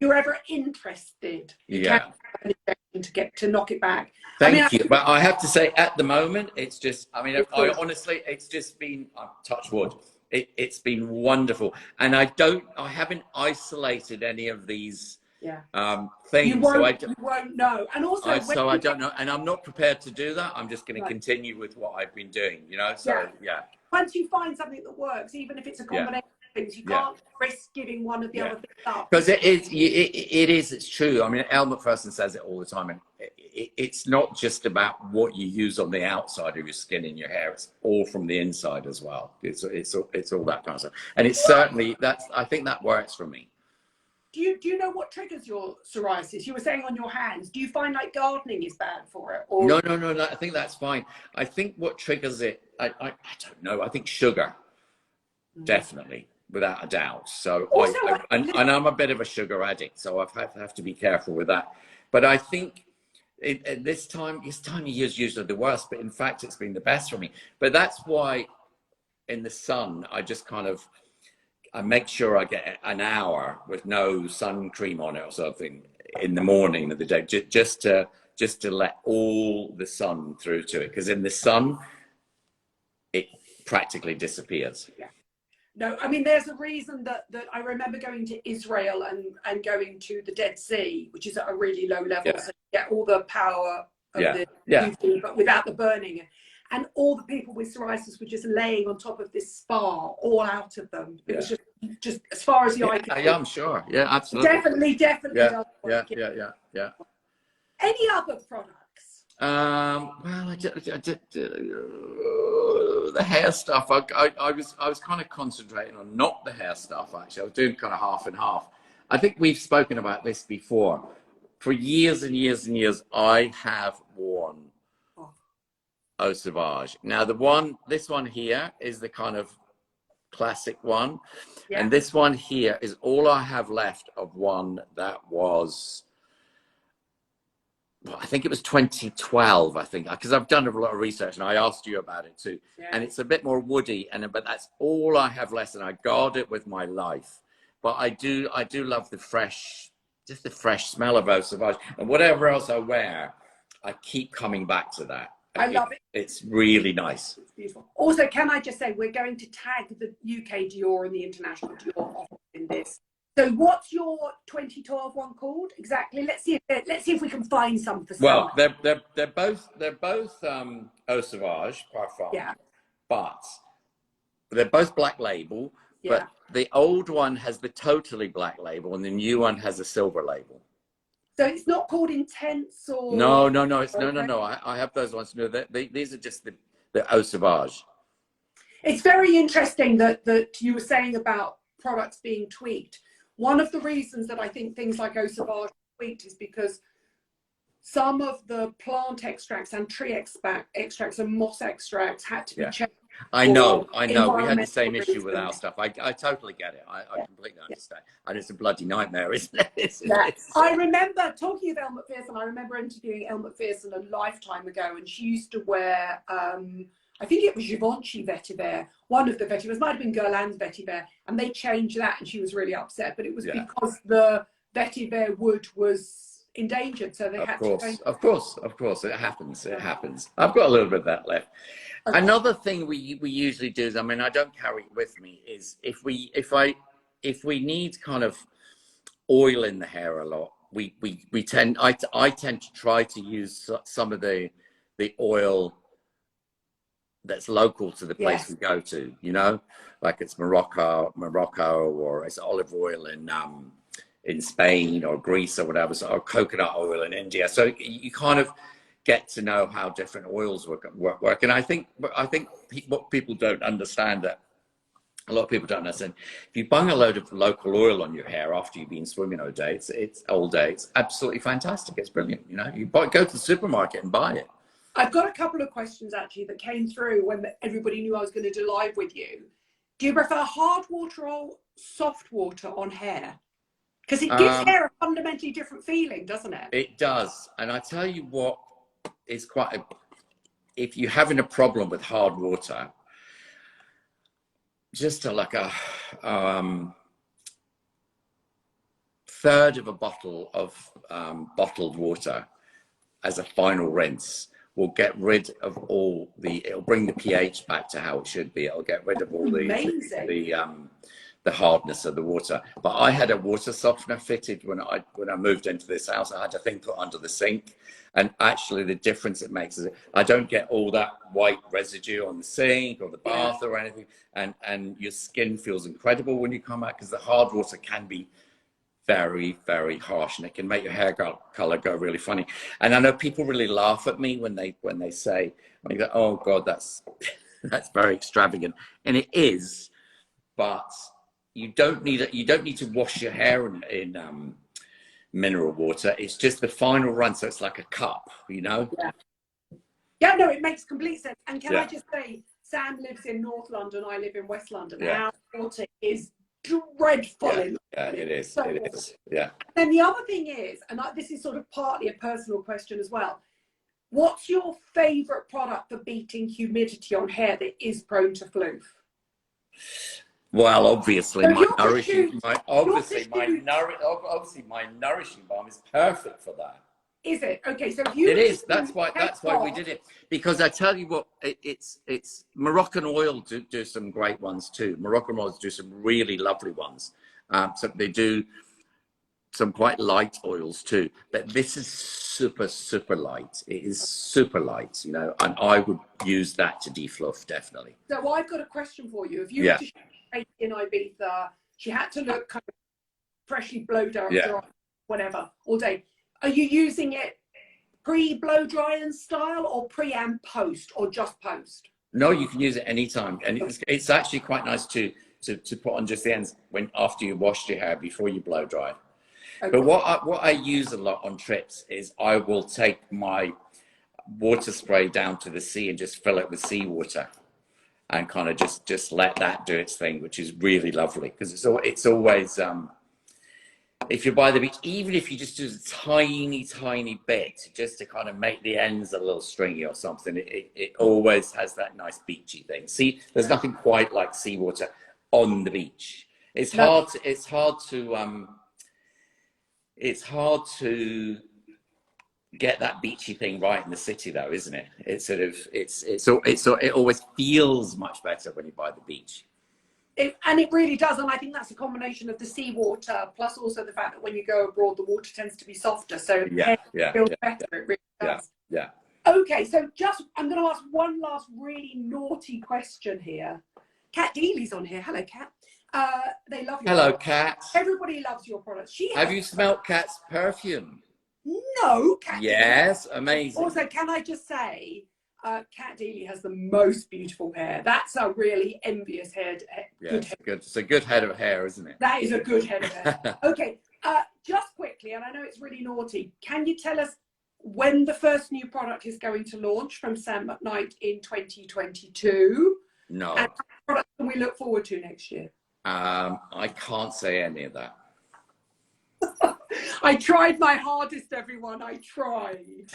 you're ever interested, you can have an injection to knock it back. Thank you. But I have to say, at the moment, it's just, I honestly, it's just been, touch wood. It's been wonderful. And I haven't isolated any of these thing. You won't know. And also, I don't know, and I'm not prepared to do that. I'm just going to continue with what I've been doing, you know. So once you find something that works, even if it's a combination of things, you can't risk giving one of the other things up. Because it's true. I mean, Elle Macpherson says it all the time, and it's not just about what you use on the outside of your skin and your hair. It's all from the inside as well. It's all that kind of stuff, and it's certainly I think that works for me. Do you know what triggers your psoriasis? You were saying on your hands. Do you find like gardening is bad for it? Or... No. I think that's fine. I think what triggers it, I don't know. I think sugar, definitely, without a doubt. So also, and I'm a bit of a sugar addict, so I have to be careful with that. But I think this time of year is usually the worst, but in fact, it's been the best for me. But that's why in the sun, I just kind of. I make sure I get an hour with no sun cream on it or something in the morning of the day, just to let all the sun through to it. Because in the sun, it practically disappears. Yeah. No, I mean, there's a reason that I remember going to Israel and going to the Dead Sea, which is at a really low level, so you get all the power of the UV, but without the burning. And all the people with psoriasis were just laying on top of this spa, all out of them. It was just as far as the eye could see. Yeah, I'm sure. Yeah, absolutely. Definitely. Yeah. Any other products? Well, I did the hair stuff. I was kind of concentrating on not the hair stuff. Actually, I was doing kind of half and half. I think we've spoken about this before. For years and years and years, I have worn Eau Savage. Now this one here is the kind of classic one, and this one here is all I have left of one that was, well, I think it was 2012. I think because I've done a lot of research and I asked you about it too, and it's a bit more woody, but that's all I have left, and I guard it with my life. But I do love the fresh smell of Eau Savage, and whatever else I wear, I keep coming back to that. I love it. It's really nice. It's beautiful. Also, can I just say, we're going to tag the UK Dior and the international Dior in this. So what's your 2012 one called exactly? Let's see if we can find some for Well, they're both Eau Savage parfum. Yeah. But they're both black label. Yeah. But the old one has the totally black label and the new one has a silver label. So it's not called Intense or... No. It's no. I have those ones. No, these are just the Eau Savage. It's very interesting that you were saying about products being tweaked. One of the reasons that I think things like Eau Savage are tweaked is because some of the plant extracts and tree extracts and moss extracts had to be changed. I know. We had the same issue with our stuff. I totally get it. I completely understand. And it's a bloody nightmare, isn't it? I remember talking of Elle Macpherson. I remember interviewing Elle Macpherson a lifetime ago, and she used to wear, I think it was Givenchy vetiver, one of the vetivers, might have been Guerlain's vetiver, and they changed that, and she was really upset. But it was because the vetiver wood was endangered, so they had to change. Of course, it happens. I've got a little bit of that left. Okay. Another thing we usually do is, I mean, I don't carry it with me, is if we need kind of oil in the hair a lot, I tend to try to use some of the oil that's local to the place we go to, you know, like it's Morocco, or it's olive oil in Spain or Greece or whatever, or coconut oil in India. So you kind of get to know how different oils work. And I think what people don't understand, that a lot of people don't understand, if you bung a load of local oil on your hair after you've been swimming all day, it's absolutely fantastic. It's brilliant. You know, you go to the supermarket and buy it. I've got a couple of questions actually that came through when everybody knew I was going to do live with you. Do you prefer hard water or soft water on hair? Because it gives hair a fundamentally different feeling, doesn't it? It does. And I tell you what, is if you're having a problem with hard water, just like a third of a bottle of bottled water as a final rinse will get rid of it'll bring the pH back to how it should be. It'll get rid of all the the hardness of the water. But I had a water softener fitted when I moved into this house. I had a thing put under the sink, and actually the difference it makes is I don't get all that white residue on the sink or the bath or anything, and your skin feels incredible when you come out, because the hard water can be very, very harsh, and it can make your hair color go really funny. And I know people really laugh at me when they say, "Oh God, that's very extravagant," and it is, but you don't need to wash your hair in mineral water. It's just the final run, so it's like a cup, you know. Yeah, no, it makes complete sense. And can I just say, Sam lives in North London, I live in West London. Our water is dreadful. Yeah, it is. So it is. Yeah. And the other thing is, and this is sort of partly a personal question as well, what's your favorite product for beating humidity on hair that is prone to floof? Well, obviously, my nourishing balm is perfect for that. Is it? Okay, so if you it is. That's why we did it. Because I tell you what, it's Moroccan oil do some great ones too. Moroccan oils do some really lovely ones. So they do some quite light oils too. But this is super, super light. It is super light, you know, and I would use that to defluff, definitely. So I've got a question for you. If you were to shoot in Ibiza, she had to look kind of freshly blow dry, whatever, all day. Are you using it pre-blow dry and style, or pre and post, or just post? No, you can use it anytime, and it's actually quite nice to put on just the ends after you washed your hair, before you blow dry. Okay. But what I use a lot on trips is I will take my water spray down to the sea and just fill it with seawater, and kind of just let that do its thing, which is really lovely, because it's always if you're by the beach, even if you just do a tiny bit just to kind of make the ends a little stringy or something, it always has that nice beachy thing. See, there's nothing quite like seawater on the beach. It's hard to get that beachy thing right in the city, though, isn't it? It's sort of it always feels much better when you're by the beach. And it really does, and I think that's a combination of the seawater plus also the fact that when you go abroad, the water tends to be softer, so it feels better. It really does. Yeah. Okay, so I'm going to ask one last really naughty question here. Kat Deely's on here. Hello, Kat. They love your products. Kat. Everybody loves your products. Have you smelt Kat's perfume? No, Kat. Yes, amazing. Also, can I just say, Kat Deely has the most beautiful hair. That's a really envious head. It's a good head of hair, isn't it? That is a good head of hair. Okay, just quickly, and I know it's really naughty, can you tell us when the first new product is going to launch from Sam McKnight in 2022? No. And what product can we look forward to next year? I can't say any of that. I tried my hardest, everyone. I tried.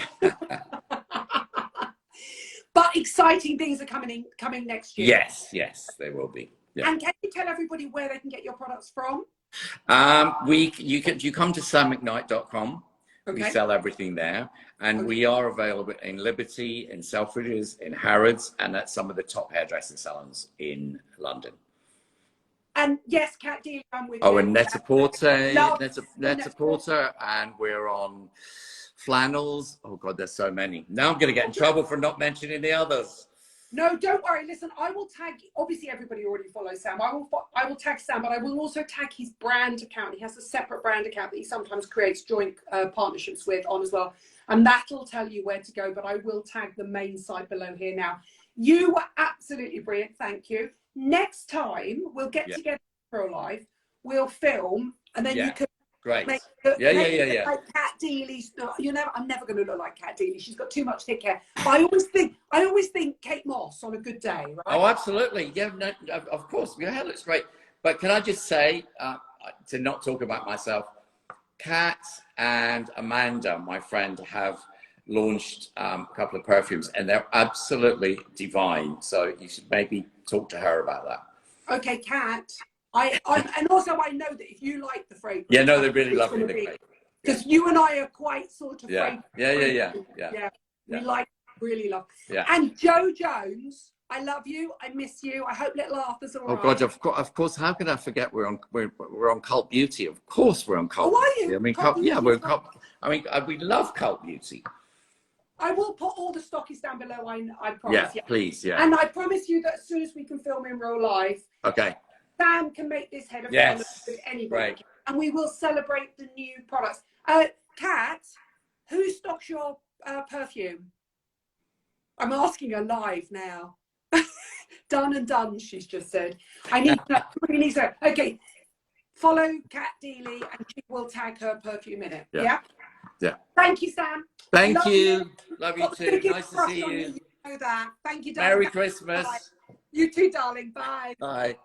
But exciting things are coming next year. Yes, they will be. Yeah. And can you tell everybody where they can get your products from? You come to sammcknight.com. Okay. We sell everything there, and we are available in Liberty, in Selfridges, in Harrods, and at some of the top hairdressing salons in London. And yes, Kat Deely, I'm with you. Oh, and Net-a-Porter, and we're on flannels. Oh God, there's so many. Now I'm going to get in trouble for not mentioning the others. No, don't worry. Listen, I will tag. Obviously, everybody already follows Sam. I will tag Sam, but I will also tag his brand account. He has a separate brand account that he sometimes creates joint partnerships with on as well, and that'll tell you where to go. But I will tag the main site below here now. You were absolutely brilliant. Thank you. Next time we'll get together for a live. We'll film, and then you can. Great. Like Kat Deely's. I'm never going to look like Kat Deely. She's got too much thick hair. But I always think Kate Moss on a good day, right? Oh, absolutely. Yeah, no, of course. Your hair looks great. But can I just say, to not talk about myself, Kat and Amanda, my friend, have launched a couple of perfumes, and they're absolutely divine. So you should maybe talk to her about that. Okay, Kat. And also I know that if you like the fragrance, they're really lovely. Because you and I are quite sort of Yeah. We really love. Yeah. And Joe Jones, I love you. I miss you. I hope little Arthur's all Oh right. God, of course. How can I forget we're on Cult Beauty? Of course, we're on Cult. Oh, are you? Beauty. I mean, Cult yeah, Beauty we're as well. Cult. I mean, we love Cult Beauty. I will put all the stockies down below. I promise. Yeah, please, yeah. And I promise you that as soon as we can film in real life, Okay. Sam can make this head of Yes. with anybody, Right. and we will celebrate the new products. Kat, who stocks your perfume? I'm asking her live now. Done and done, she's just said. I need to really know. Okay, follow Kat Deely and she will tag her perfume in it. Yeah? Yeah. Thank you, Sam. Thank Love you. Love you Got the too. biggest Nice to crush see on you. You know that. Thank you, darling. Merry Christmas. Bye. You too, darling. Bye. Bye.